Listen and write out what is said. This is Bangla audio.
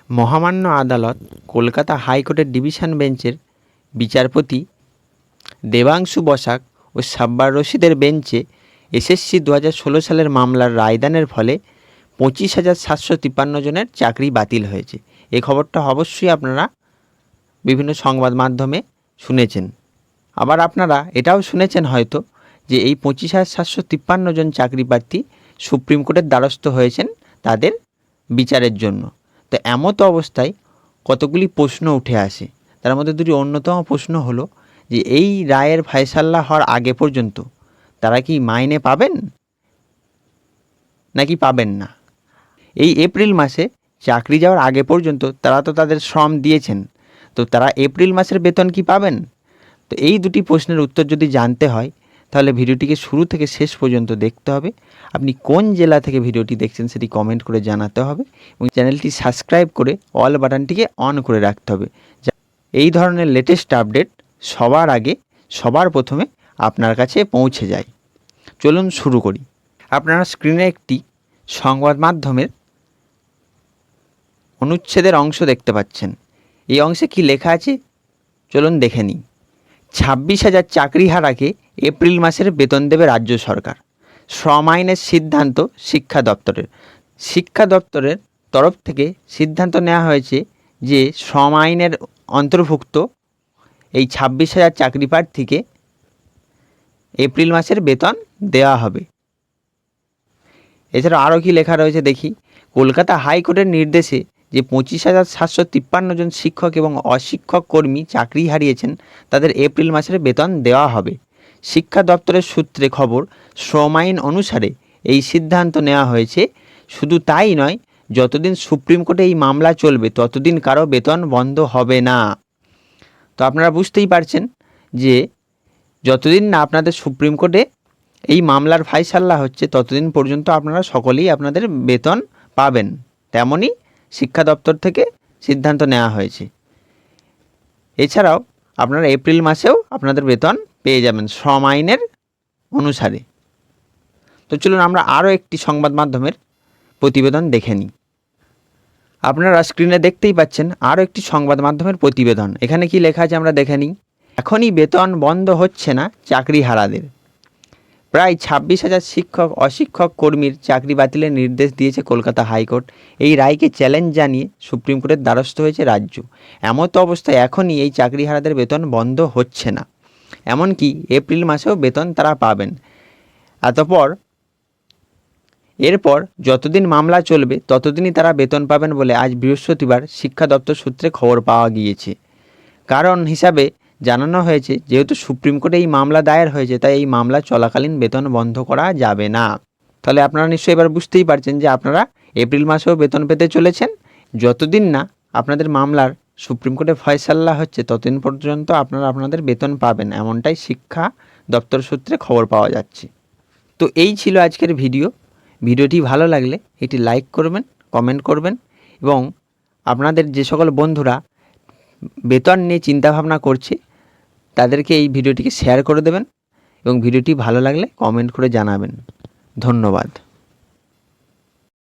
মহামান্য আদালত কলকাতা হাইকোর্টের ডিভিশন বেঞ্চের বিচারপতি দেবাংশু বসাক ও সাব্বার রশিদের বেঞ্চে এসএসসি 2016 সালের মামলার রায়দানের ফলে 25,753 জনের চাকরি বাতিল হয়েছে। এই খবরটা অবশ্যই আপনারা বিভিন্ন সংবাদ মাধ্যমে শুনেছেন। আবার আপনারা এটাও শুনেছেন হয়তো যে এই 25,753 জন চাকরি প্রার্থী সুপ্রিম কোর্টের দ্বারস্থ হয়েছেন তাদের বিচারের জন্য। তো এমতো অবস্থায় কতগুলি প্রশ্ন উঠে আসে। তার মধ্যে দুটি অন্যতম প্রশ্ন হলো যে এই রায়ের ফয়সালা হওয়ার আগে পর্যন্ত তারা কি মাইনে পাবেন নাকি পাবেন না। এই এপ্রিল মাসে চাকরি যাওয়ার আগে পর্যন্ত তারা তো তাদের শ্রম দিয়েছেন, তো তারা এপ্রিল মাসের বেতন কি পাবেন? তো এই দুটি প্রশ্নের উত্তর যদি জানতে হয় তাহলে ভিডিওটিকে শুরু থেকে শেষ পর্যন্ত দেখতে হবে। আপনি কোন জেলা থেকে ভিডিওটি দেখছেন সেটি কমেন্ট করে জানাতে হবে এবং চ্যানেলটি সাবস্ক্রাইব করে অল বাটনটিকে অন করে রাখতে হবে। এই ধরনের লেটেস্ট আপডেট সবার আগে সবার প্রথমে আপনার কাছে পৌঁছে যায়। চলুন শুরু করি। আপনারা স্ক্রিনে একটি সংবাদ মাধ্যমের অনুচ্ছেদের অংশ দেখতে পাচ্ছেন। এই অংশে কি লেখা আছে চলুন দেখে নিই। 26,000 চাকরিহারাকে এপ্রিল মাসের বেতন দেবে রাজ্য সরকার। শ্রম আইনের সিদ্ধান্ত শিক্ষা দপ্তরের তরফ থেকে সিদ্ধান্ত নেওয়া হয়েছে যে শ্রম আইনের অন্তর্ভুক্ত এই 26,000 চাকরি প্রার্থীকে এপ্রিল মাসের বেতন দেওয়া হবে। এছাড়া আরও কি লেখা রয়েছে দেখি। কলকাতা হাইকোর্টের নির্দেশে যে 25,753 জন শিক্ষক এবং অশিক্ষক কর্মী চাকরি হারিয়েছেন তাদের এপ্রিল মাসের বেতন দেওয়া হবে। শিক্ষা দপ্তরের সূত্রে খবর, শ্রম আইন অনুসারে এই সিদ্ধান্ত নেওয়া হয়েছে। শুধু তাই নয়, যতদিন সুপ্রিম কোর্টে এই মামলা চলবে ততদিন কারো বেতন বন্ধ হবে না। তো আপনারা বুঝতেই পারছেন যে যতদিন না আপনাদের সুপ্রিম কোর্টে এই মামলার ফায়সালা হচ্ছে ততদিন পর্যন্ত আপনারা সকলেই আপনাদের বেতন পাবেন। তেমনই শিক্ষা দপ্তর থেকে সিদ্ধান্ত নেওয়া হয়েছে। এছাড়াও আপনারা এপ্রিল মাসেও আপনাদের বেতন পেয়ে যাবেন শ্রম আইনের অনুসারে। তো চলুন আমরা আরও একটি সংবাদ মাধ্যমের প্রতিবেদন দেখে নিই। আপনারা স্ক্রিনে দেখতেই পাচ্ছেন আরও একটি সংবাদ মাধ্যমের প্রতিবেদন। এখানে কি লেখা আছে আমরা দেখে নিই। এখনই বেতন বন্ধ হচ্ছে না চাকরিহারাদের। প্রায় 26,000 শিক্ষক অশিক্ষক কর্মীর চাকরি বাতিলের নির্দেশ দিয়েছে কলকাতা হাইকোর্ট। এই রায়কে চ্যালেঞ্জ জানিয়ে সুপ্রিম কোর্টের দ্বারস্থ হয়েছে রাজ্য। এমতো অবস্থায় এখনই এই চাকরিহারাদের বেতন বন্ধ হচ্ছে না, এমনকি এপ্রিল মাসেও বেতন তারা পাবেন। এরপর যতদিন মামলা চলবে ততদিনই তারা বেতন পাবেন বলে আজ বৃহস্পতিবার শিক্ষা দপ্তর সূত্রে খবর পাওয়া গিয়েছে। কারণ হিসাবে জানানো হয়েছে, যেহেতু সুপ্রিম কোর্টে এই মামলা দায়ের হয়েছে তাই এই মামলা চলাকালীন বেতন বন্ধ করা যাবে না। তাহলে আপনারা নিশ্চয়ই এবার বুঝতেই পারছেন যে আপনারা এপ্রিল মাসেও বেতন পেতে চলেছেন। যতদিন না আপনাদের মামলার সুপ্রিম কোর্টে ফয়সালা হচ্ছে ততদিন পর্যন্ত আপনারা আপনাদের বেতন পাবেন, এমনটাই শিক্ষা দপ্তর সূত্রে খবর পাওয়া যাচ্ছে। তো এই ছিল আজকের ভিডিওটি ভালো লাগলে এটি লাইক করবেন, কমেন্ট করবেন এবং আপনাদের যে সকল বন্ধুরা বেতন নিয়ে চিন্তাভাবনা করছে তাদেরকে এই ভিডিওটিকে শেয়ার করে দেবেন এবং ভিডিওটি ভালো লাগলে কমেন্ট করে জানাবেন। ধন্যবাদ।